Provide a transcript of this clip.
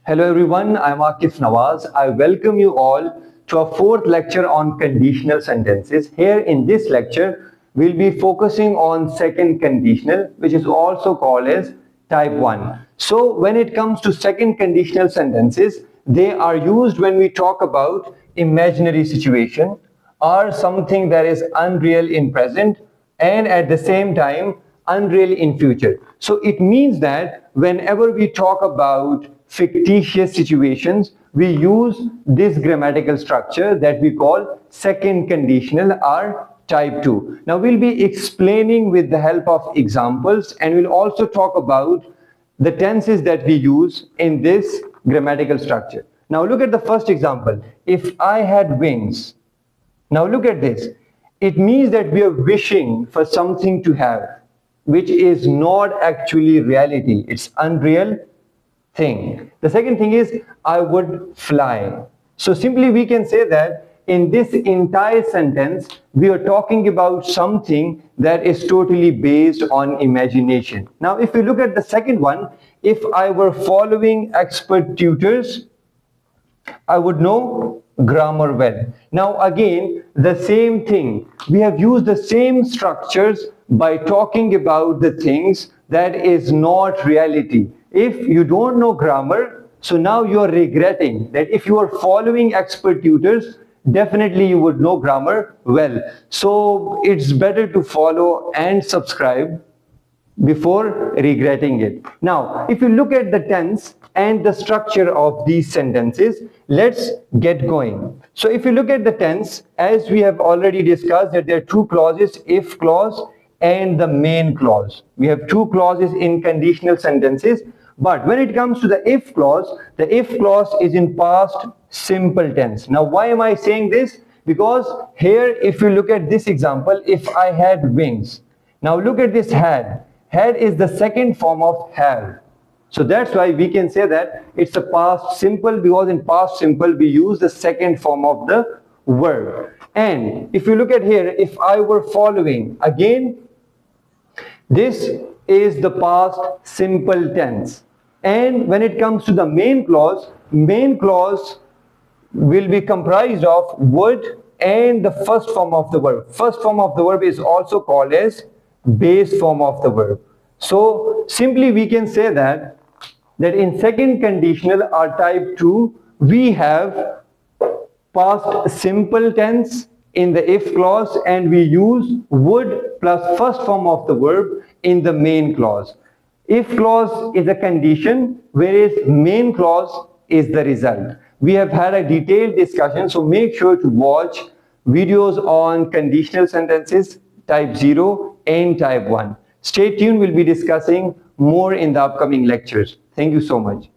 Hello everyone, I'm Akif Nawaz. I welcome you all to our fourth lecture on conditional sentences. Here in this lecture, we'll be focusing on second conditional, which is also called as type 1. So when it comes to second conditional sentences, they are used when we talk about imaginary situation or something that is unreal in present and at the same time unreal in future. So it means that whenever we talk about fictitious situations, we use this grammatical structure that we call second conditional or type 2. Now we'll be explaining with the help of examples, and we'll also talk about the tenses that we use in this grammatical structure. Now look at the first example. If I had wings. Now look at this. It means that we are wishing for something to have, which is not actually reality. It's unreal thing. The second thing is I would fly. So simply we can say that in this entire sentence, we are talking about something that is totally based on imagination. Now, if we look at the second one, if I were following expert tutors, I would know grammar well. Now again, the same thing. We have used the same structures by talking about the things that is not reality. If you don't know grammar, so now you are regretting that if you are following expert tutors, definitely you would know grammar well. So it's better to follow and subscribe before regretting it. Now, if you look at the tense and the structure of these sentences, let's get going. So if you look at the tense, as we have already discussed, that there are two clauses, if clause and the main clause. We have two clauses in conditional sentences, but when it comes to the if clause is in past simple tense. Now why am I saying this? Because here, if you look at this example, if I had wings. Now look at this had. Had is the second form of have. So that's why we can say that it's a past simple, because in past simple we use the second form of the verb. And if you look at here, if I were following, again, this is the past simple tense. And when it comes to the main clause will be comprised of would and the first form of the verb. First form of the verb is also called as base form of the verb. So simply we can say that in second conditional or type 2, we have past simple tense in the if clause, and we use would plus first form of the verb in the main clause. If clause is a condition, whereas main clause is the result. We have had a detailed discussion, so make sure to watch videos on conditional sentences type 0 and type 1. Stay tuned, we'll be discussing more in the upcoming lectures. Thank you so much.